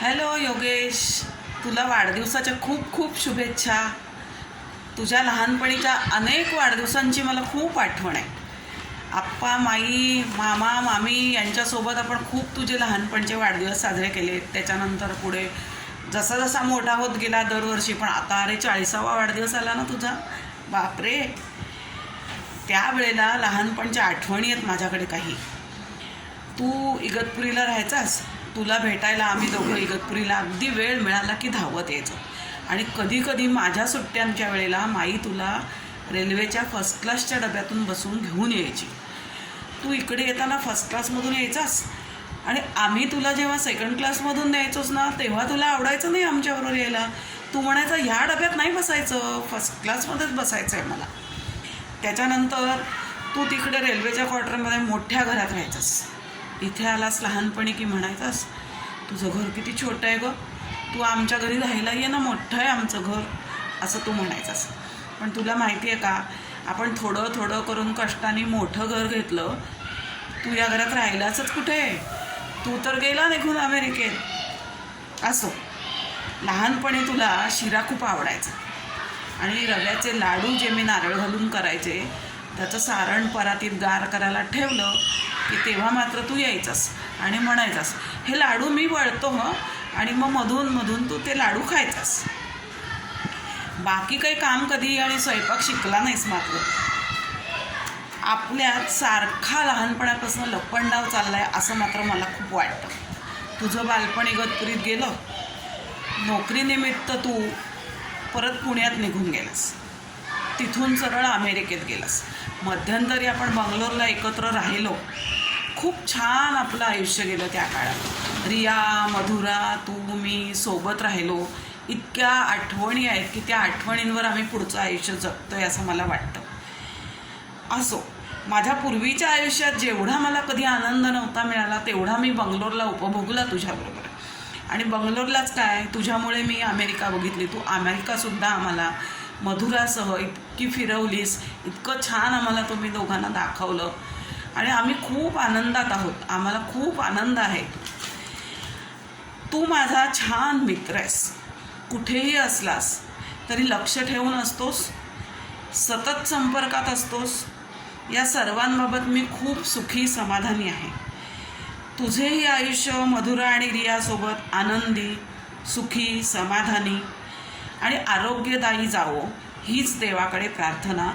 Hello Yogesh, तुला वाढदिवसाच्या खूप खूप शुभेच्छा. तुझ्या लहानपणीच्या अनेक वाढदिवसांची मला खूप आठवण आहे. आप्पा, माई, मामा, मामी यांच्यासोबत आपण खूप तुझे लहानपणचे वाढदिवस साजरे केले. त्याच्यानंतर पुढे जसा जसा मोठा होत गेला दरवर्षी, पण आता अरे 40वा वाढदिवस आला ना तुझा. बापरे, त्यावेळेला लहानपणच्या आठवणी आहेत माझ्याकडे काही. तू इगतपुरीला राहायचास. तुला भेटायला आम्ही दोघं इगतपुरीला अगदी वेळ मिळाला की धावत यायचो. आणि कधी कधी माझ्या सुट्ट्यांच्या वेळेला माई तुला रेल्वेच्या फर्स्ट क्लासच्या डब्यातून बसून घेऊन यायची. तू इकडे येताना फर्स्ट क्लासमधून यायचास आणि आम्ही तुला जेव्हा सेकंड क्लासमधून न्यायचोच ना, तेव्हा तुला आवडायचं नाही आमच्याबरोबर यायला. तू म्हणायचं ह्या डब्यात नाही बसायचं, फर्स्ट क्लासमध्येच बसायचं आहे मला. त्याच्यानंतर तू तिकडे रेल्वेच्या क्वार्टरमध्ये मोठ्या घरात राहायचास. इथे आलास लहानपणी की म्हणायचास तुझं घर किती छोटं आहे गं, तू आमच्या घरी राहायला ये ना, मोठं आहे आमचं घर, असं तू म्हणायचास. पण तुला माहिती आहे का, आपण थोडं थोडं करून कष्टाने मोठं घर घेतलं. तू या घरात राहिलाचच कुठे, तू तर गेला निघून अमेरिकेत. असो, लहानपणी तुला शिरा खूप आवडायचा आणि रव्याचे लाडू जे मी नारळ घालून करायचे, त्याचं सारण परातीत गार करायला ठेवलं की तेव्हा मात्र तू यायचास आणि म्हणायचास हे लाडू मी वळतो हं, आणि मग मधून मधून तू ते लाडू खायचास. बाकी काही काम कधी आणि स्वयंपाक शिकला नाहीस. मात्र आपल्यात सारखा लहानपणापासून लपंडाव चाललाय असं मात्र मला खूप वाटतं. तुझं बालपण इगतपुरीत गेलं, नोकरीनिमित्त तू परत पुण्यात निघून गेलास, तिथून सरळ अमेरिकेत गेलास. मध्यंतरी आपण बंगलोरला एकत्र राहिलो. खूप छान आपलं आयुष्य गेलं त्या काळात. रिया, मधुरा, तू, मी सोबत राहिलो. इतक्या आठवणी आहेत की त्या आठवणींवर आम्ही पुढचं आयुष्य जगतोय असं मला वाटतं. असो, माझ्या पूर्वीच्या आयुष्यात जेवढा मला कधी आनंद नव्हता मिळाला तेवढा मी बंगलोरला उपभोगला तुझ्याबरोबर. आणि बंगलोरलाच काय, तुझ्यामुळे मी अमेरिका बघितली. तू अमेरिकासुद्धा आम्हाला मधुरासह इतकी फिरवलीस, इतकं छान आम्हाला तुम्ही दोघांना दाखवलं आणि आम्ही खूप आनंदात आहोत. आम्हाला खूप आनंद आहे. तू माझा छान मित्र आहेस. कुठेही असलास तरी लक्ष ठेवून असतोस, सतत संपर्कात असतोस. या सर्वांबाबत मी खूप सुखी समाधानी आहे. तुझेही आयुष्य मधुरा आणि रियासोबत आनंदी, सुखी, समाधानी आणि आरोग्यदायी जावो हीच देवाकडे प्रार्थना.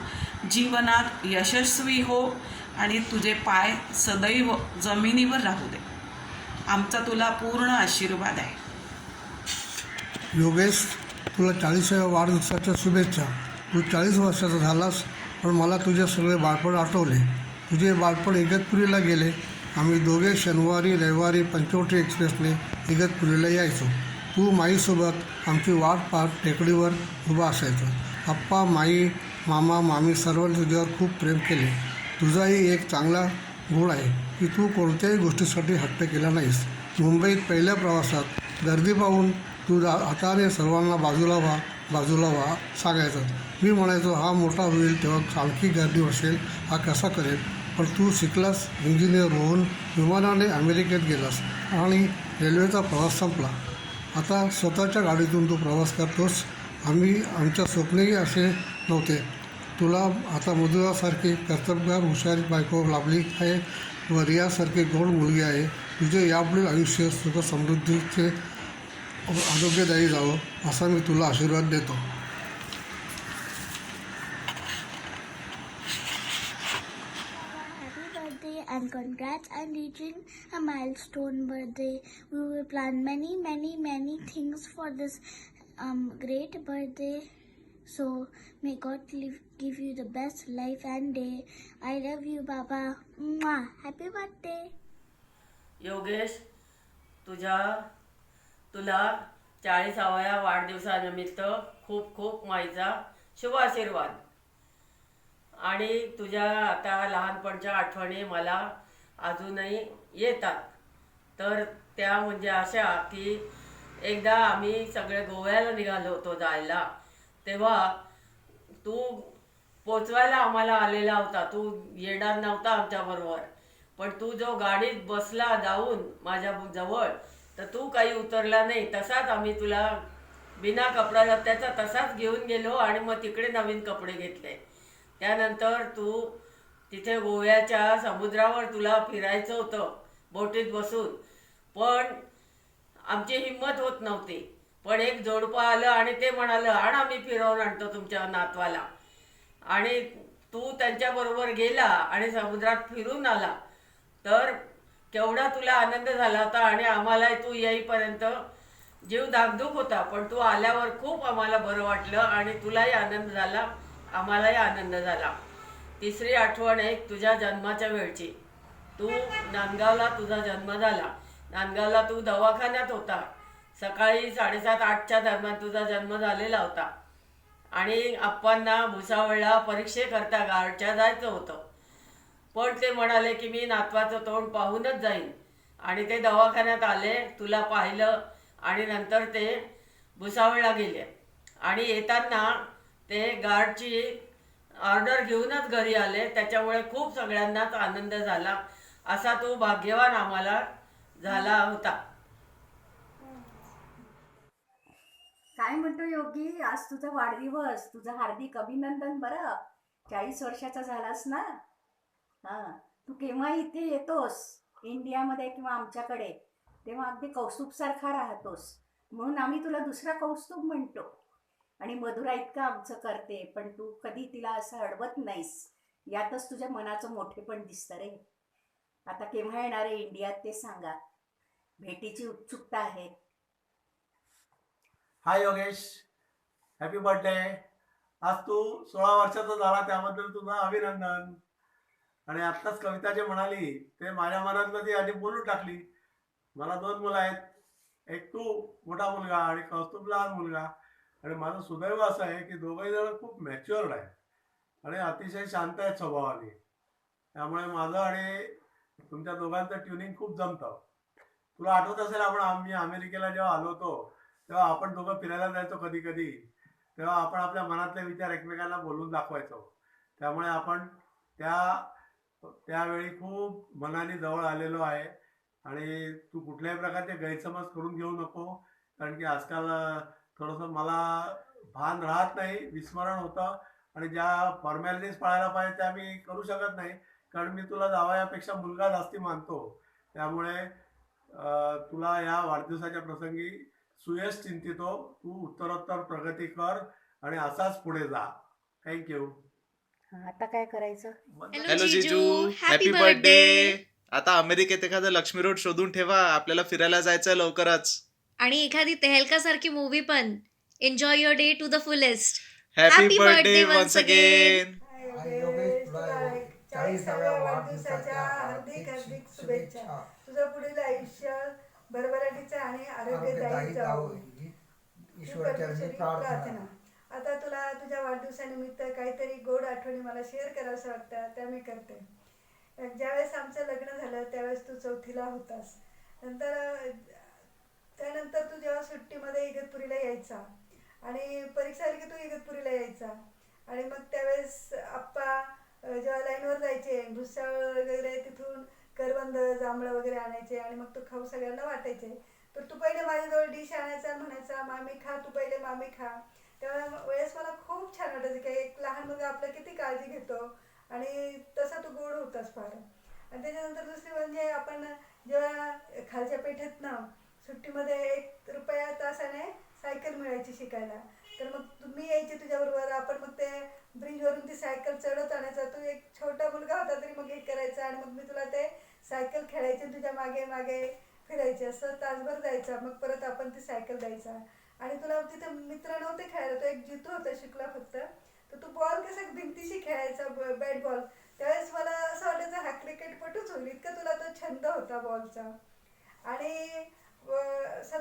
जीवनात यशस्वी हो आणि तुझे पाय सदैव जमिनीवर राहू दे. आमचा तुला पूर्ण आशीर्वाद आहे. योगेश, तुला 40व्या वाढदिवसाच्या शुभेच्छा. तू 40 वर्षाचा झालास, पण मला तुझे सगळे बालपण आठवले. तुझे बालपण इगतपुरीला गेले. आम्ही दोघे शनिवारी रविवारी पंचवटी एक्सप्रेसने इगतपुरीला यायचो. तू माईसोबत आमची वाट पाहत टेकडीवर उभा असायचो. आप्पा, माई, मामा, मामी सर्वांनी तुझ्यावर खूप प्रेम केले. तुझाही एक चांगला गुण आहे की तू कोणत्याही गोष्टीसाठी हट्ट केला नाहीस. मुंबईत पहिल्या प्रवासात गर्दी पाहून तू हाताने सर्वांना बाजूला व्हा सांगायचं. मी म्हणायचो हा मोठा होईल तेव्हा आणखी गर्दी बसेल, हा कसा करेल. पण तू शिकलास, इंजिनियर होऊन विमानाने अमेरिकेत गेलास आणि रेल्वेचा प्रवास संपला. आता स्वतःच्या गाडीतून तू प्रवास करतोस. आमच्या स्वप्नही असे नव्हते. तुला आता मधुरासारखी कर्तबगार हुशारी बायको लाभली आहे व रियासारखी गोड मुलगी आहे. तुझे यापुढील आयुष्य सुख समृद्धीचे आरोग्यदायी जावं असा मी तुला आशीर्वाद देतो. Happy birthday and congrats on reaching a milestone birthday. We will plan many things for this great birthday. So may God give you the best life and day. I love you, Baba. Mwah. Happy birthday. Yogesh, तुला 40व्या वाढदिवसानिमित्त खूप खूप माईचा शुभ आशीर्वाद. आणि तुझ्या आता लहानपणच्या आठवणी मला अजूनही येतात. तर त्या म्हणजे अशा की एकदा आम्ही सगळे गोव्याला निघालो होतो जायला, तेव्हा तू पोचवायला आम्हाला आलेला होता. तू येणार नव्हता आमच्याबरोबर, पण तू जो गाडीत बसला जाऊन माझ्या जवळ, तर तू काही उतरला नाही. तसाच आम्ही तुला बिना कपडा लत्याचा तसाच घेऊन गेलो आणि मग तिकडे नवीन कपडे घेतले. त्यानंतर तू तिथे गोव्याच्या समुद्रावर तुला फिरायचं होतं बोटीत बसून, पण आमची हिंमत होत नव्हती. पण एक जोडपं आलं आणि ते म्हणालं आण आम्ही फिरवून आणतो तुमच्या नातवाला. आणि तू त्यांच्याबरोबर गेला आणि समुद्रात फिरून आला. तर केवढा तुला आनंद झाला होता. आणि आम्हाला तू येईपर्यंत जीव धाकधूक होता, पण तू आल्यावर खूप आम्हाला बरं वाटलं आणि तुलाही आनंद झाला, आम्हालाही आनंद झाला. तिसरी आठवण आहे तुझ्या जन्माच्या वेळची. तू नांदगावला तुझा जन्म झाला. नांदगावला तू दवाखान्यात होता. सकाळी 7:30-8च्या दरम्यान तुझा जन्म झालेला होता. आणि आप्पांना भुसावळला परीक्षेकरता गार्डच्या जायचं होतं. पण ते म्हणाले की मी नातवाचं तोंड पाहूनच जाईन. आणि ते दवाखान्यात आले, तुला पाहिलं आणि नंतर ते भुसावळला गेले. आणि येताना ते गार्डची ऑर्डर घेऊनच घरी आले. त्याच्यामुळे खूप सगळ्यांनाच आनंद झाला. असा तो भाग्यवान आम्हाला झाला होता. काय म्हणतो योगी, आज तुझा वाढदिवस. तुझं हार्दिक अभिनंदन. बरं 40 वर्षाचा झालास ना. हां, तू केव्हा इथे येतोस इंडियामध्ये किंवा आमच्याकडे, तेव्हा अगदी कौस्तुभसारखा राहतोस. म्हणून आम्ही तुला दुसरा कौस्तुभ म्हणतो. आणि मधुरा इतकं आमचं करते, पण तू कधी तिला असं अडवत नाहीस. यातच तुझ्या मनाचं मोठेपण दिसतं रे. आता केव्हा येणार आहे इंडियात ते सांगा. भेटीची उत्सुकता आहे. हाय योगेश, हॅपी बर्थडे. आज तू 16 वर्षाचा झाला त्याबद्दल तुझं अभिनंदन. आणि आत्ताच कविता जे म्हणाली ते माझ्या मनातलं ती आधी बोलून टाकली. मला 2 मुलं आहेत. एक तू मोठा मुलगा आणि कौस्तुभ लहान मुलगा. आणि माझं सुदैव असं आहे की दोघंही जण खूप मॅच्युअर्ड आहेत आणि अतिशय शांत आहेत स्वभावाने. त्यामुळे माझं आणि तुमच्या दोघांचं ट्युनिंग खूप जमतं. तुला आठवत असेल आम्ही अमेरिकेला जेव्हा आलो होतो तेव्हा आपण दोघं फिरायला जायचो कधी कधी. तेव्हा आपण आपल्या मनातले विचार एकमेकांना बोलून दाखवायचो. त्यामुळे आपण त्यावेळी खूप मनाने जवळ आलेलो आहे. आणि तू कुठल्याही प्रकारचे गैरसमज करून घेऊ नको, कारण की आजकाल थोडंसं मला भान राहत नाही, विस्मरण होतं. आणि ज्या फॉर्मॅलिटीज पाळायला पाहिजे त्या मी करू शकत नाही, कारण मी तुला जावयापेक्षा मुलगा जास्ती मानतो. त्यामुळे तुला या वाढदिवसाच्या प्रसंगी सुयश चिंतितो. तू उत्तरोत्तर प्रगती कर आणि असाच पुढे जा. थँक्यू. आता काय करायचं? हॅलो जीजू, हॅपी बर्थडे. आता अमेरिकेत एखादं लक्ष्मी रोड शोधून ठेवा, आपल्याला फिरायला जायचंय लवकरच. आणि एखादी तेहलका सारखी मूवी पण. Enjoy your day to the fullest. Happy birthday once again. Yogesh, तुला 40व्या वाढदिवसाच्या हार्दिक हार्दिक शुभेच्छा. तुझं पुढील आयुष्य भरभराटीचं आणि आरोग्यदायी जावो ईश्वरचरणी प्रार्थना. आता तुला तुझ्या वाढदिवसानिमित्त काहीतरी गोड आठवणी मला शेअर करावंसं वाटतं, त्या मी करते. ज्यावेळेस आमचं लग्न झालं त्यावेळेस तू 4थीला होतास. त्यानंतर तू जेव्हा सुट्टीमध्ये इगतपुरीला यायचा आणि परीक्षा आली की तू इगतपुरीला यायचा. आणि मग त्यावेळेस आप्पा जेव्हा लाईनवर जायचे, भुसावळ वगैरे तिथून करवंद जांभळं वगैरे आणायचे आणि मग तू खाऊ सगळ्यांना वाटायचे. तर तू पहिले माझ्याजवळ डिश आणायचा, म्हणायचा मामी खा, तू पहिले मामी खा. त्यावेळेस मला खूप छान वाटायचं की एक लहान मुलगा आपलं किती काळजी घेतो. आणि तसा तू गोड होतास फार. आणि त्याच्यानंतर दुसरी म्हणजे आपण जेव्हा खालच्या पेठेतनं सुट्टीमध्ये 1 रुपया तासाने सायकल मिळायची शिकायला, तर मग मी यायची तुझ्याबरोबर. आपण मग ते ब्रिजवरून ती सायकल चढत आणायचा. तू एक छोटा मुलगा होता तरी मग हे करायचा आणि मग मी तुला ते सायकल खेळायचे, तुझ्या मागे मागे फिरायचे. असं तासभर जायचा. मग परत आपण ती सायकल द्यायचा. आणि तुला तिथे मित्र नव्हते खेळायला, तो एक जितू होता शिकला फक्त. तर तू बॉल कसा भिंतीशी खेळायचा, बॅट बॉल. त्यावेळेस मला असं वाटायचं हा क्रिकेटपटूच होईल, इतका तुला तो छंद होता बॉलचा. आणि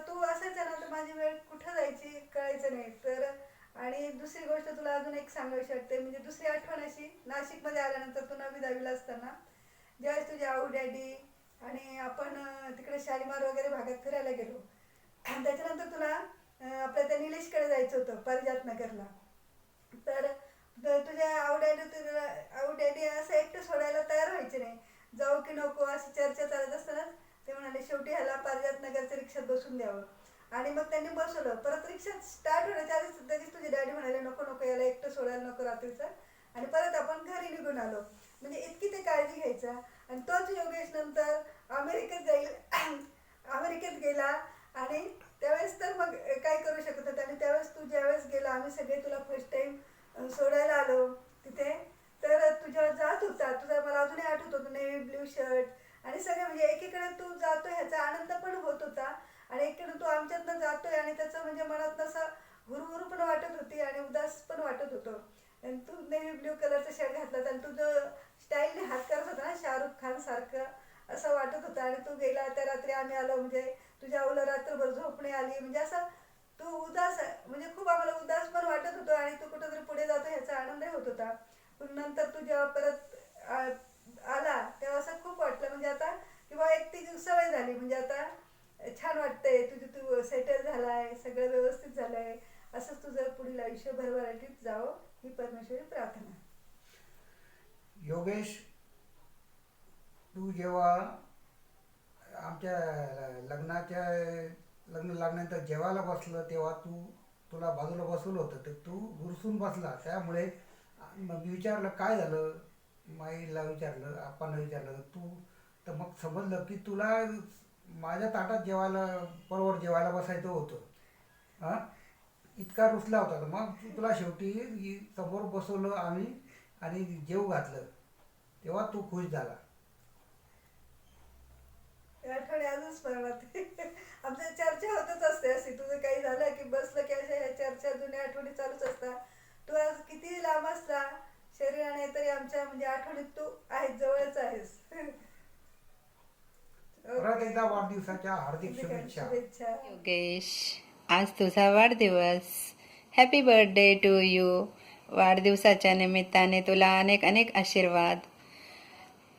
तू असायचा ना तर माझी वेळ कुठं जायची कळायचं नाही. तर आणि दुसरी गोष्ट तुला अजून एक सांगायची वाटते, म्हणजे दुसरी आठवण अशी, नाशिकमध्ये आल्यानंतर तू 9वी-10वीला असताना ज्यावेळेस तुझे आऊ डॅडी आणि आपण तिकडे शालीमार वगैरे भागात फिरायला गेलो. त्याच्यानंतर तुला आपल्या त्या निलेशकडे जायचं होतं पारिजात नगरला. तर तुझ्या आऊ डॅडी असं एकटं सोडायला तयार व्हायचे नाही. जाऊ की नको अशी चर्चा चालत असताना ते म्हणाले शेवटी ह्याला पारिजात नगरच्या रिक्षात बसून द्यावं. आणि मग त्यांनी बसवलं. परत रिक्षा स्टार्ट होण्याच्या आधीच लगेच तुझे डॅडी म्हणाले नको नको याला एकटं सोडायला नको रात्रीचं. आणि परत आपण घरी निघून आलो. म्हणजे इतकी ते काळजी घ्यायचा. आणि तोच योगेश नंतर अमेरिकेत अमेरिकेत गेला. आणि त्यावेळेस तर मग काय करू शकत होतं. आणि त्यावेळेस तू ज्यावेळेस गेला आम्ही सगळे तुला फर्स्ट टाईम सोडायला आलो तिथे, तर तुझ्यावर जात होता तुझा, मला अजूनही आठवत होतं नेव्ही ब्ल्यू शर्ट आणि सगळं. म्हणजे एकीकडे तू जातोय ह्याचा आनंद पण होत होता आणि एकीकडे तू आमच्यातनं जातोय आणि त्याचं म्हणजे मनात असं हुरहुर पण वाटत होती आणि उदास पण वाटत होतं. आणि तू नेव्ही ब्ल्यू कलरचा शर्ट घातला आणि तुझं स्टाईलने हात करत होता ना शाहरुख खान सारखं असं वाटत होतं. आणि तू गेला त्या रात्री आम्ही आलो म्हणजे तुझ्या अवलं रात्रभर झोपणे आली. म्हणजे असं तू उदास म्हणजे खूप आम्हाला उदास पण वाटत होतं आणि तू कुठंतरी पुढे जातो ह्याचा आनंदही होत होता. पण नंतर तू जेव्हा परत आला तेव्हा असं खूप वाटलं म्हणजे आता किंवा एक ती सवय झाली. म्हणजे आता छान वाटतंय तू सेटल झालाय, सगळं व्यवस्थित झालंय. असंच तुझं पुढील आयुष्य भरभराटीत जावं ही परमेश्वरी प्रार्थना. योगेश, तू जेव्हा आमच्या लग्न लागल्यानंतर जेवायला बसलं तेव्हा तुला बाजूला बसवलं होतं, तर तू गुरसून बसला. त्यामुळे मग विचारलं काय झालं, माईला विचारलं, आप्पांना विचारलं, तर मग समजलं की तुला माझ्या ताटात बरोबर जेवायला बसायचं होतं. हां, इतका रुसला होता. तर मग तुला शेवटी समोर बसवलं आम्ही आणि जेवू घातलं, तेव्हा तू खुश झाला. आठवणी अजून स्मरणात आमच्या चर्चा होतच असते अशी. तुझं काही झालं की बसलं की अशा ह्या चर्चा जुन्या आठवणी चालूच असतात. तू आज किती लांब असला शरीराने तरी आमच्या म्हणजे आठवणीत तू आहेस, जवळच आहेस. परत एकदा वाढदिवसाच्या हार्दिक शुभेच्छा. योगेश, आज तुझा वाढदिवस. Happy birthday to you. वाढदिवसाच्या निमित्ताने तुला अनेक अनेक आशीर्वाद.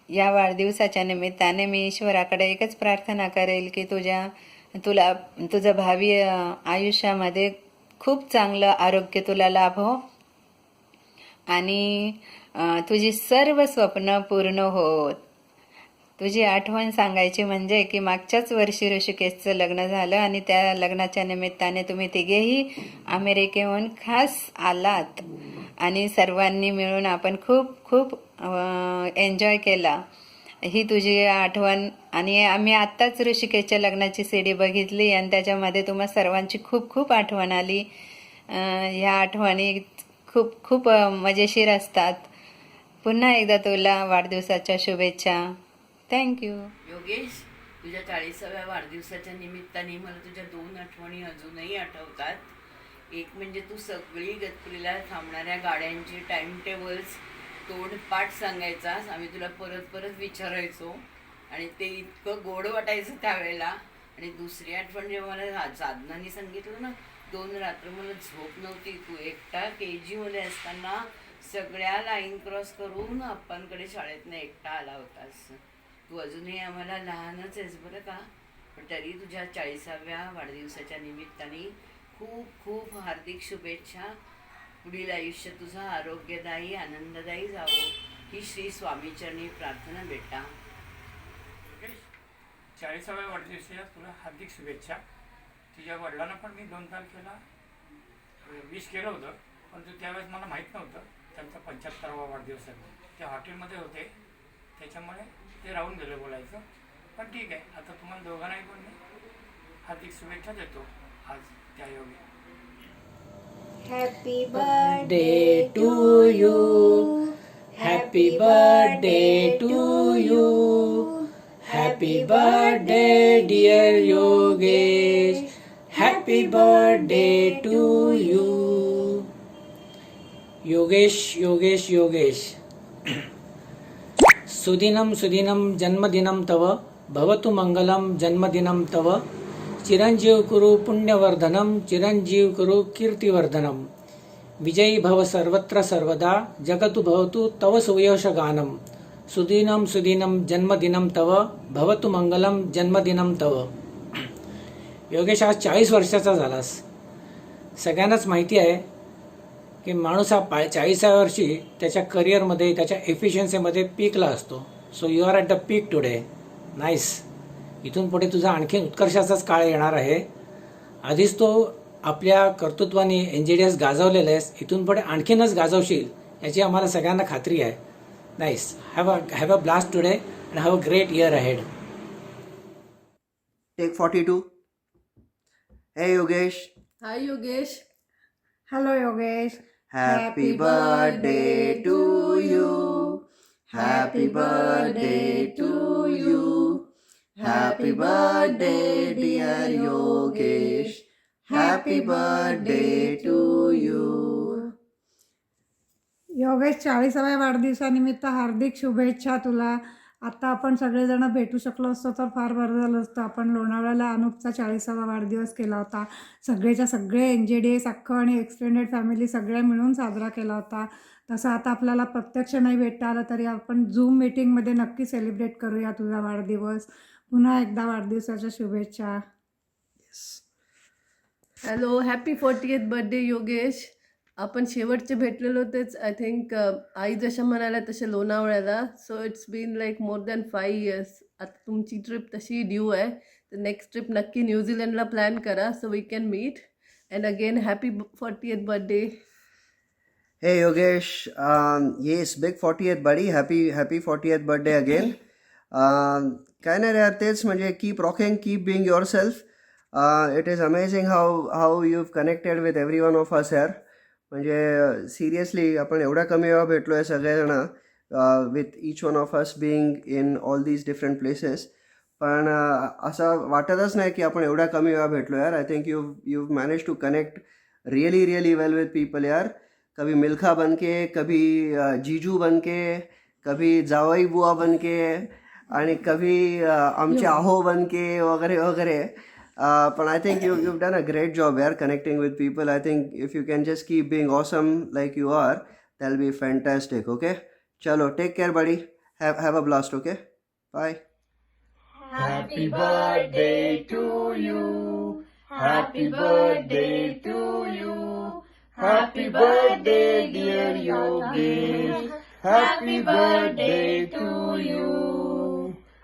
या वाढदिवसाच्या निमित्ताने मी ईश्वराकडे एकच प्रार्थना करेल की तुझं भावी आयुष्यामध्ये खूप चांगलं आरोग्य तुला लाभो आणि तुझी सर्व स्वप्न पूर्ण होत. तुझी आठवण सांगायची म्हणजे की मागच्याच वर्षी ऋषिकेशचं लग्न झालं आणि त्या लग्नाच्या निमित्ताने तुम्ही तिघेही अमेरिकेहून खास आलात आणि सर्वांनी मिळून आपण खूप खूप एन्जॉय केला. ही तुझी आठवण. आणि आम्ही आत्ताच ऋषिकेशच्या लग्नाची सीडी बघितली आणि त्याच्यामध्ये तुम्हा सर्वांची खूप खूप आठवण आली. ह्या आठवणी खूप खूप मजेशीर असतात. पुन्हा एकदा तुला वाढदिवसाच्या शुभेच्छा. थँक्यू. योगेश, तुझ्या 40व्या वाढदिवसाच्या निमित्ताने मला तुझ्या 2 आठवणी अजूनही आठवतात. एक म्हणजे तू सगळी इगतपुरीला थांबणाऱ्या गाड्यांचे टाइम टेबल्स तोंडपाठ सांगायचास. आम्ही तुला परत परत विचारायचो आणि ते इतकं गोड वाटायचं त्यावेळेला. आणि दुसरी आठवण जेव्हा मला साधनाने सांगितलं ना, 2 रात्र मला झोप नव्हती. तू एकटा KG मध्ये असताना सगळ्या लाईन क्रॉस करून आप्पांकडे शाळेतनं एकटा आला होतास. तू अजूनही आम्हाला लहानच आहेस बरं का, पण तरी तुझ्या 40व्या वाढदिवसाच्या निमित्ताने खूप खूप हार्दिक शुभेच्छा. पुढील आयुष्य तुझं आरोग्यदायी आनंददायी जावं ही श्री स्वामीचरणी प्रार्थना बेटा. 40व्या वाढदिवसाच्या तुला हार्दिक शुभेच्छा. तुझ्या वडिलांना पण मी 2 तारखेला विश केलं होतं, परंतु त्यावेळेस मला माहीत नव्हतं त्यांचा 75वा वाढदिवस आहे. ते हॉटेलमध्ये होते त्याच्यामुळे ते राहून गेलं बोलायचं. पण ठीक आहे, आता तुम्हाला दोघांनाही पण मी हार्दिक शुभेच्छा देतो आज त्या Yogi. Happy birthday to you. Happy birthday to you. Happy birthday dear Yogesh. Happy birthday to you. Yogesh Yogesh Yogesh, सुदिनं सुदिनं जन्मदिनं तव. भवतु मंगलम जन्मदिनं तव. चिरंजीव कुरु पुण्यवर्धनम. चिरंजीव कुरु कीर्तिवर्धनम. विजयी भव सर्वत्र सर्वदा. जगतु भवतु तव सुयशगानम. सुदिनं सुदिनं जन्मदिनं तव. भवतु मंगलम जन्मदिनं तव. योगेश, आज 40 वर्षाचा झालास. सगळ्यांनाच माहिती आहे की माणूस हा 40व्या वर्षी त्याच्या करिअरमध्ये त्याच्या एफिशियन्सीमध्ये पीकला असतो. So you are at the peak today. Nice. इथून पुढे तुझा आणखी उत्कर्षाचाच काळ येणार आहे. आधीच तो आपल्या कर्तृत्वाने NJDS गाजवलेलं आहेस, इथून पुढे आणखीनच गाजवशील याची आम्हाला सगळ्यांना खात्री आहे. Nice. Have a blast today and have a great year ahead. Take 42. Hey Yogesh. High Yogesh. Hello Yogesh. Happy birthday to you. Happy birthday to you. Happy birthday dear Yogesh. Happy birthday to you. Yogesh 40व्या वाढदिवसानिमित्त हार्दिक शुभेच्छा तुला. आता आपण सगळेजण भेटू शकलो असतो तर फार बरं झालं असतं. आपण लोणावळ्याला अनुपचा 40वा वाढदिवस केला होता. सगळेच्या सगळे NJDS अख्खं आणि एक्सटेंडेड फॅमिली सगळ्या मिळून साजरा केला होता. तसं आता आपल्याला प्रत्यक्ष नाही भेटता आलं तरी आपण झूम मीटिंगमध्ये नक्की सेलिब्रेट करूया तुझा वाढदिवस. पुन्हा एकदा वाढदिवसाच्या शुभेच्छा. Hello, happy 40th birthday Yogesh. आपण शेवटचे भेटलेलो तेच आय थिंक आई जशा म्हणाल्या तसे लोणावळ्याला. So it's been like more than 5 years. आता तुमची ट्रिप तशी ड्यू आहे, तर नेक्स्ट ट्रिप नक्की न्यूझीलंडला प्लॅन करा so we can meet. And again happy 40th birthday. Hey Yogesh. Yes, big 40th buddy. Happy 40th birthday again. काय नाही रे यार, तेच म्हणजे keep rocking, keep being yourself. It is amazing how you've connected with every one of us here. म्हणजे seriously आपण एवढ्या कमी वेळा भेटलो आहे सगळेजण, with each one of us being in all these different places. पण असं वाटतच नाही की आपण एवढ्या कमी वेळा भेटलो यार. I think you manage to connect really well with people यार. कभी मिल्खा बन के, कभी जीजू बन के, कभी जावई बुआ बन के, आणि कभी आमचे आहो बन के वगैरे वगैरे. But I think you've done a great job here connecting with people. I think if you can just keep being awesome like you are, that'll be fantastic. Okay, chalo, take care buddy. Have a blast. Okay, bye. Happy birthday to you. Happy birthday to you. Happy birthday dear Yogesh. Happy birthday to you.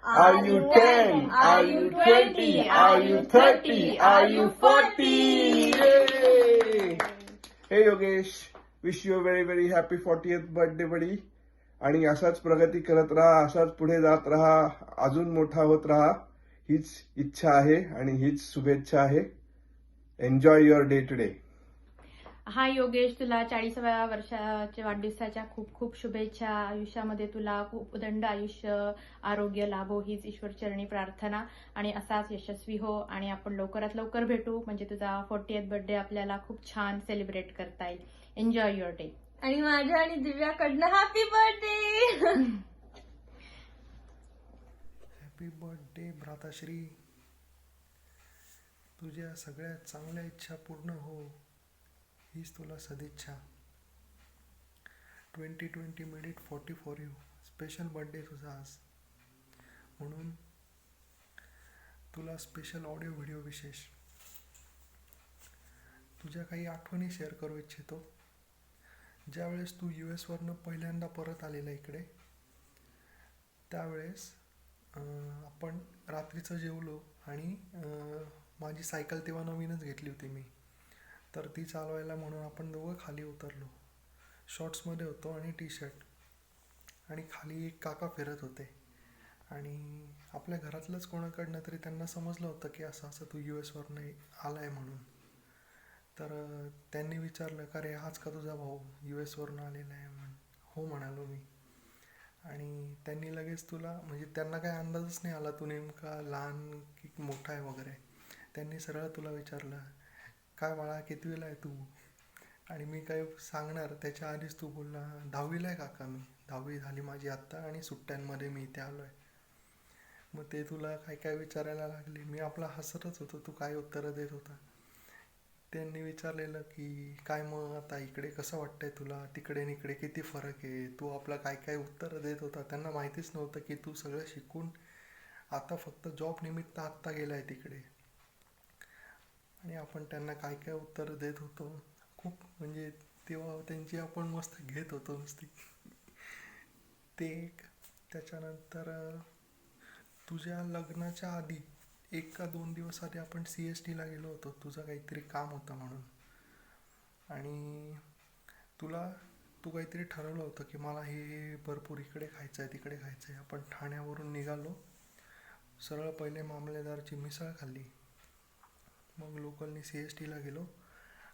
Are you 10? Are you 20? Are you 30? Are you 40? Yay! Hey Yogesh, wish you a very happy 40th birthday buddy. आणि असाच प्रगती करत राहा, असाच पुढे जात राहा, अजून मोठा होत राहा, हीच इच्छा आहे आणि हीच शुभेच्छा आहे. Enjoy your day today. Hi Yogesh, तुला 40व्या वर्षाच्या वाढदिवसाच्या खूप खूप शुभेच्छा. आयुष्यामध्ये तुला खूप उदंड आयुष्य, आरोग्य लाभो हीच ईश्वरचरणी प्रार्थना. आणि असाच यशस्वी हो आणि आपण लवकरात लवकर भेटू, म्हणजे तुझा 40th बर्थडे आपल्याला खूप छान सेलिब्रेट करता येईल. Enjoy your day. आणि माझ्या आणि दिव्याकडनं हॅपी बर्थडे. हॅपी बर्थडे भ्राताश्री. तुझ्या सगळ्या चांगल्या इच्छा पूर्ण हो, हीच तुला सदिच्छा. 2020 made it 40 for you. Special birthday तुझा आज, म्हणून तुला स्पेशल ऑडिओ व्हिडिओ विशेष तुझ्या काही आठवणी शेअर करू इच्छितो. ज्यावेळेस तू US वरनं पहिल्यांदा परत आलेला इकडे, त्यावेळेस आपण रात्रीचं जेवलो आणि माझी सायकल तेव्हा नवीनच घेतली होती मी, तर ती चालवायला म्हणून आपण दोघं खाली उतरलो. शॉर्ट्समध्ये होतो आणि टी-शर्ट, आणि खाली एक काका फिरत होते आणि आपल्या घरातलंच कोणाकडनं तरी त्यांना समजलं होतं की असं असं तू US वरनं आला आहे म्हणून. तर त्यांनी विचारलं का रे हाच का तुझा भाऊ US वरनं आलेला आहे म्हणून. हो म्हणालो मी. आणि त्यांनी लगेच तुला, म्हणजे त्यांना काही अंदाजच नाही आला तू नेमका लहान की मोठा आहे वगैरे. त्यांनी सरळ तुला विचारलं काय बाळा कितवीला आहे तू. आणि मी काय सांगणार त्याच्या आधीच तू बोलला 10वीला आहे काका मी. 10वी झाली माझी आत्ता आणि सुट्ट्यांमध्ये मी इथे आलो आहे. मग ते तुला काय काय विचारायला लागले. मी आपला हसतच होतो, तू काय उत्तरं देत होता. त्यांनी विचारलेलं की काय मग आता इकडे कसं वाटतंय तुला, तिकडे आणि इकडे किती फरक आहे. तू आपला काय काय उत्तरं देत होता. त्यांना माहितीच नव्हतं की तू सगळं शिकून आता फक्त जॉब निमित्त आत्ता गेला आहे तिकडे. आणि आपण त्यांना काय काय उत्तरं देत होतो. खूप म्हणजे तेव्हा त्यांची आपण मस्त घेत होतो नुसती. ते एक. त्याच्यानंतर तुझ्या लग्नाच्या आधी 1 का 2 दिवस आधी आपण CSTला गेलो होतो, तुझं काहीतरी काम होतं म्हणून. आणि तू काहीतरी ठरवलं होतं की मला हे भरपूर इकडे खायचं आहे तिकडे खायचं आहे. आपण ठाण्यावरून निघालो, सरळ पहिले मामलेदारची मिसळ खाल्ली, मग लोकलनी CSTला गेलो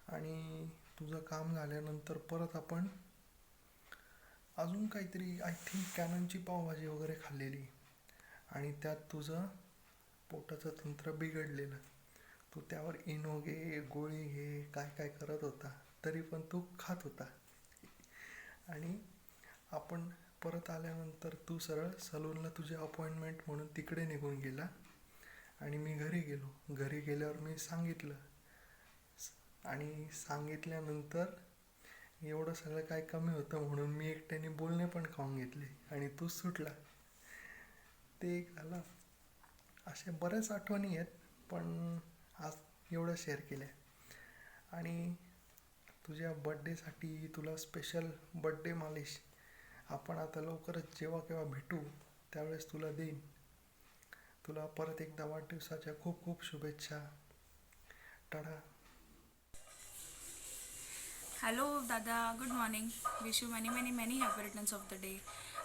आणि तुझं काम झाल्यानंतर परत आपण अजून काहीतरी आय थिंक कॅननची पावभाजी वगैरे खाल्लेली. आणि त्यात तुझं पोटाचं तंत्र बिघडलेलं. तू त्यावर इनो घे, गोळी घे, काय काय करत होता, तरी पण तू खात होता. आणि आपण परत आल्यानंतर तू सरळ सलूनला तुझी अपॉइंटमेंट म्हणून तिकडे निघून गेला आणि मी घरी गेलो. घरी गेल्यावर मी सांगितलं आणि सांगितल्यानंतर एवढं सगळं काय कमी होतं म्हणून मी एकट्याने बोलणे पण खाऊन घेतले आणि तू सुटला. ते एक झालं. असे बऱ्याच आठवणी आहेत, पण आज एवढं शेअर केलं. आणि तुझ्या बड्डेसाठी तुला स्पेशल बड्डे मालिश आपण आता लवकरच जेव्हा केव्हा भेटू त्यावेळेस तुला देईन. तुला परत एकदा वाढदिवसाच्या खूप खूप शुभेच्छा. टाटा. हॅलो दादा, good morning. Wish you many many many happy returns of the day.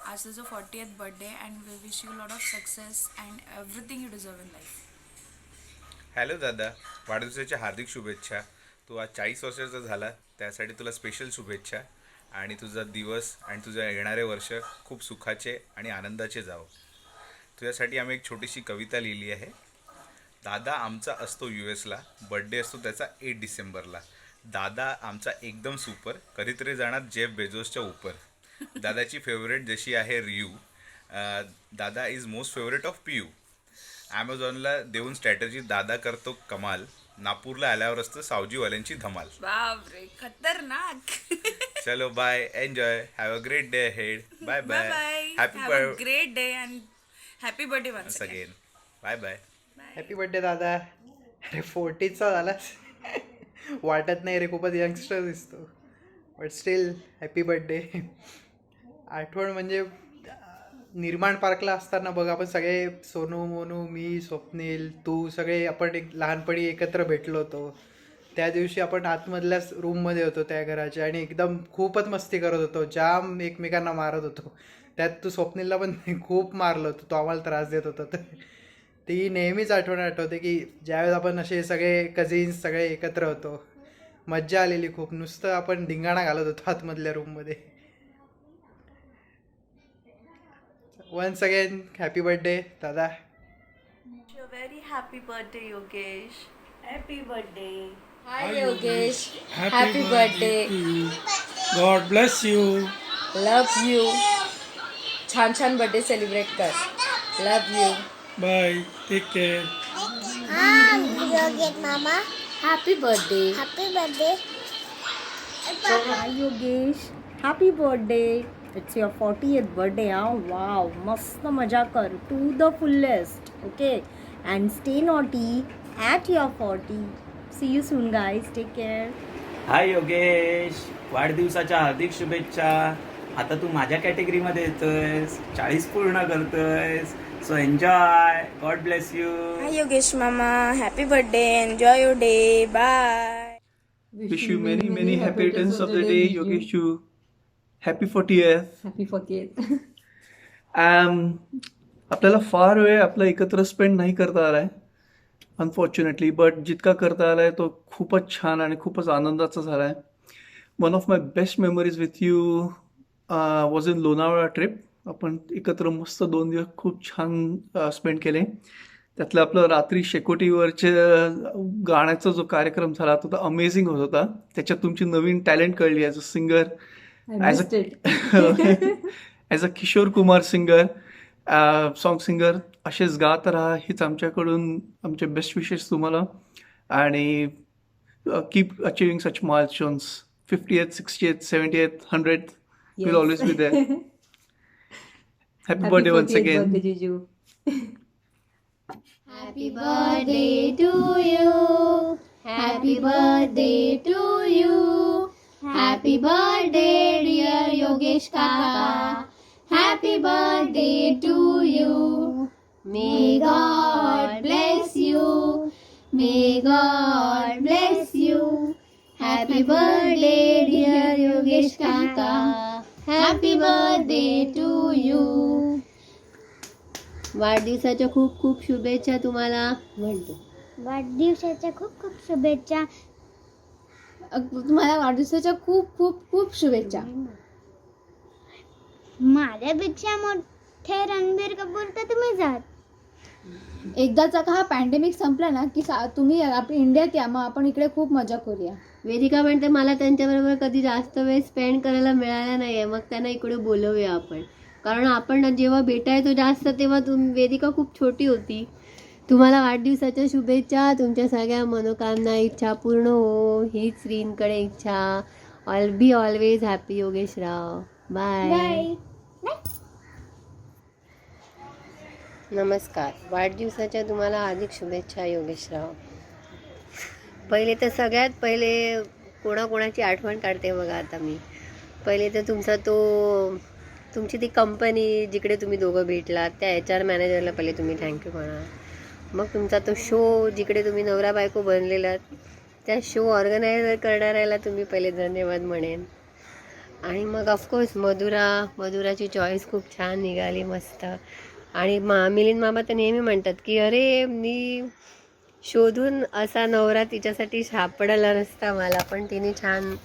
आज तुझं 40th birthday and we wish you lot of success and everything you deserve in life. Hello दादा, वाढदिवसाच्या हार्दिक शुभेच्छा. तू आज 40 वर्षाचा झाला त्यासाठी तुला स्पेशल शुभेच्छा. आणि तुझा दिवस आणि तुझे येणारे वर्ष खूप सुखाचे आणि आनंदाचे जावो. तुझ्यासाठी आम्ही एक छोटीशी कविता लिहिली आहे. दादा आमचा असतो USला, बड्डे असतो त्याचा 8 डिसेंबरला. दादा आमचा एकदम सुपर, कधीतरी जाणार जेफ बेझोसच्या उपर. दादाची फेवरेट जशी आहे रियू, दादा इज मोस्ट फेवरेट ऑफ पियू. ॲमेझॉनला देऊन स्ट्रॅटजी दादा करतो कमाल. नागपूरला आल्यावर असतं सावजीवाल्यांची धमाल. बापरे, खतरनाक. चलो bye, enjoy, have a great day ahead. Bye bye. Happy great day and happy birthday once again. Bye bye. Happy birthday दादा. अरे 40चा झालास, वाटत नाही रे, खूपच यंगस्टर दिसतो, बट स्टील हॅपी बर्थडे. आठवण म्हणजे निर्माण पार्कला असताना बघ, आपण सगळे सोनू मोनू मी स्वप्नील तू सगळे आपण एक लहानपणी एकत्र भेटलो होतो. त्या दिवशी आपण आतमधल्याच रूममध्ये होतो त्या घराच्या आणि एकदम खूपच मस्ती करत होतो, जाम एकमेकांना मारत होतो. त्यात तू स्वप्नीलला पण खूप मारलं होतं, तो आम्हाला त्रास देत होता. तर ती नेहमीच आठवते की ज्यावेळेस आपण असे सगळे कझिन्स सगळे एकत्र होतो, मज्जा आलेली खूप. नुसतं आपण धिंगाणा घालत होतो आतमधल्या रूममध्ये. वन्स अगेन हॅपी बर्थडे दादा. Very happy birthday Yogesh. Happy birthday. Hi Yogesh, happy birthday. God bless you. Love you. छान छान बर्थडे सेलिब्रेट कर. Love you. Bye, take care. Yogesh मामा, happy birthday. Happy birthday. Hi Yogesh, happy birthday. It's your 40th birthday. Wow, मस्त मजा कर to the fullest. Okay, and stay naughty at your 40. See you soon guys, take care. Hi Yogesh, वाढदिवसाच्या हार्दिक शुभेच्छा. आता तू माझ्या कॅटेगरीमध्ये येतोयस, 40 पूर्ण करतोयस. So enjoy. God bless you. Hi Yogesh मामा, happy birthday. Enjoy your day. Bye. Wish you many many happy returns of the day, Yogeshu. Happy 40th. Happy 40th. आपल्याला फार वेळ आपला एकत्र स्पेंड नाही करता आला आहे अनफॉर्च्युनेटली, बट जितका करता आला आहे तो खूपच छान आणि खूपच आनंदाचा झाला आहे. One of my best memories with you was in Lonavala trip. आपण एकत्र मस्त 2 दिवस खूप छान स्पेंड केले. त्यातलं आपलं रात्री शेकोटीवरचे गाण्याचा जो कार्यक्रम झाला तो अमेझिंग होत होता. त्याच्यात तुमची नवीन टॅलेंट कळली as a singer, as a Kishore Kumar singer, song singer. असेच गात राहा हीच आमच्याकडून आमचे बेस्ट विशेस तुम्हाला. आणि keep achieving such milestones. 50th, 60th, 70th, 100th will always be there. Happy birthday once again. Happy birthday to you. Happy birthday to you. Happy birthday dear Yogesh Kaka. Happy birthday to you. May God bless you. you. May God bless you. Happy birthday dear Yogesh Kaka. Happy birthday to you. वाढदिवसाच्या खूप खूप शुभेच्छा तुम्हाला. म्हणतो वाढदिवसाच्या खूप खूप शुभेच्छा. तुम्हाला वाढदिवसाच्या खूप खूप खूप शुभेच्छा. माझ्यापेक्षा मोठे रणबीर कपूर तर तुम्हीच आहात. एकदाचा का हा पॅन्डेमिक संपला ना की तुम्ही आपल्या इंडियात या, मग आपण इकडे खूप मजा करूया. वेदिका म्हणते मला त्यांच्याबरोबर कधी जास्त वेळ स्पेंड करायला मिळाला नाही आहे, मग त्यांना इकडे बोलवूया आपण. कारण आपण जेव्हा भेटायचो जास्त तेव्हा वेदिका खूप छोटी होती. तुम्हाला वाढदिवसाच्या शुभेच्छा. तुमच्या सगळ्या मनोकामना इच्छा पूर्ण हो हीच श्रींकडे इच्छा. बी ऑलवेज हॅपी योगेशराव. बाय. नमस्कार. वाढदिवसाच्या तुम्हाला हार्दिक शुभेच्छा योगेशराव. पहिले तर सगळ्यात पहिले कोणाकोणाची आठवण काढते बघा आता मी. पहिले तर तुमची ती कंपनी जिकडे तुम्ही दोघं भेटलात त्या HR मॅनेजरला पहिले तुम्ही थँक्यू म्हणा. मग तुमचा तो शो जिकडे तुम्ही नवरा बायको बनलेलात त्या शो ऑर्गनायझर करणाऱ्याला तुम्ही पहिले धन्यवाद म्हणेन. आणि मग ऑफकोर्स मधुराची चॉईस खूप छान निघाली, मस्त. आणि मिलिंद मामा तर नेहमी म्हणतात की अरे मी शोधून असा नवरा तिच्यासाठी सापडला नसता मला, पण तिने छान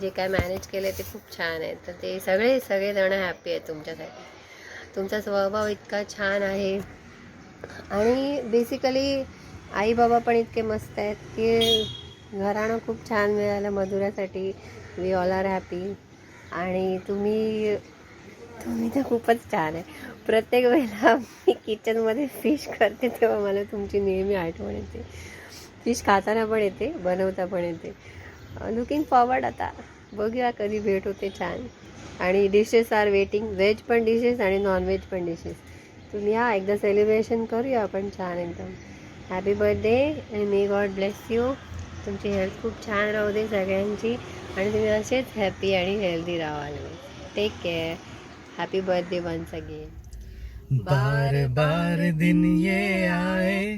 जे काय मॅनेज केलं ते खूप छान आहे. तर ते सगळेजण हॅपी आहेत तुमच्यासाठी. तुमचा स्वभाव इतका छान आहे आणि बेसिकली आई बाबा पण इतके मस्त आहेत की घराणं खूप छान मिळालं मधुरासाठी. We all are happy. आणि तुम्ही तर खूपच छान आहे. प्रत्येक वेळेला मी किचनमध्ये फिश करते तेव्हा मला तुमची नेहमी आठवण येते. फिश खाताना पण येते, बनवता पण येते. Looking forward. आता बघूया कधी भेट होते छान. आणि डिशेस आर वेटिंग. व्हेज पण डिशेस आणि नॉनव्हेज पण डिशेस. तुम्ही या एकदा सेलिब्रेशन करूया आपण छान एकदम. Happy birthday and may God bless you. तुमची हेल्थ खूप छान राहू दे सगळ्यांची आणि तुम्ही असेच हॅपी आणि हेल्दी राहाल. Take care. Happy birthday once again. बार बार दिन ये आए,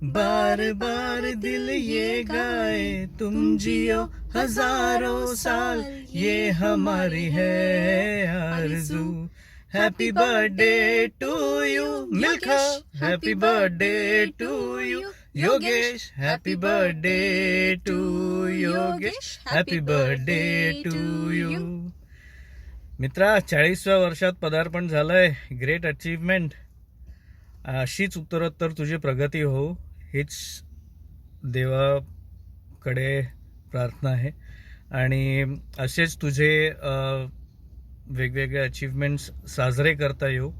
बार बार दिल ये गाए, तुम जियो हजारों साल ये हमारी है आरज़ू. Happy birthday to you Milkha. Happy birthday to you Yogesh. Happy birthday to Yogesh. Happy birthday to you. मित्रा, 40व्या वर्षात पदार्पण झालंय. Great achievement. अशीच उत्तरोत्तर तुझी प्रगती हो हीच देवाकडे प्रार्थना आहे. आणि असेच तुझे वेगवेगळे अचीवमेंट्स साजरे करता येऊ.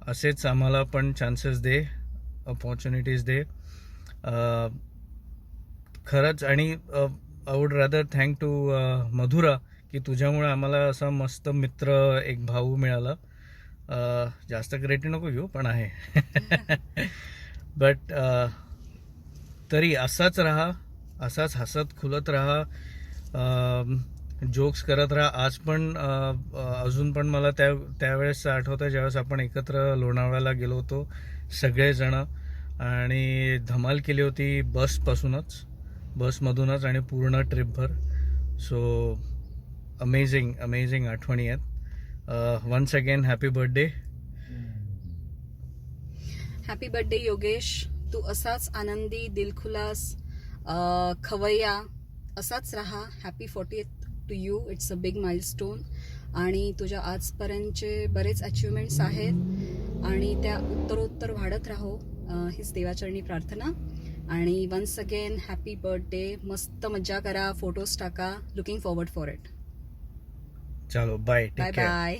असेच आम्हाला पण चान्सेस दे, अपॉर्च्युनिटीज दे खरंच. आणि I would rather thank to Madhura की तुझ्यामुळे आम्हाला असा मस्त मित्र, एक भाऊ मिळाला. जास्त क्रेडिट नको घेऊ पण आहे. बट तरी असाच राहा, असाच हसत खुलत राहा, जोक्स करत राहा. आज पण अजून पण मला त्यावेळेस आठवतं ज्यावेळेस आपण एकत्र लोणावळ्याला गेलो होतो सगळेजणं आणि धमाल केली होती बसमधूनच आणि पूर्ण ट्रिपभर. सो अमेझिंग आठवणी आहेत. Once again happy birthday. Happy birthday Yogesh. तू असाच आनंदी, दिलखुलास, खवय्या असाच राहा. Happy 40th to you. It's a big milestone. आणि तुझ्या आजपर्यंतचे बरेच अचिव्हमेंट्स आहेत आणि त्या उत्तरोत्तर वाढत राहो हीच देवाचरणी प्रार्थना. आणि वन्स अगेन हॅपी बर्थडे. मस्त मज्जा करा, फोटोज टाका. Looking forward for it. चलो बाय. Bye bye.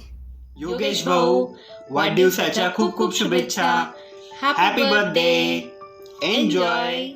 योगेश भाऊ, वाढदिवसाच्या खूप खूप शुभेच्छा. Happy birthday. एन्जॉय.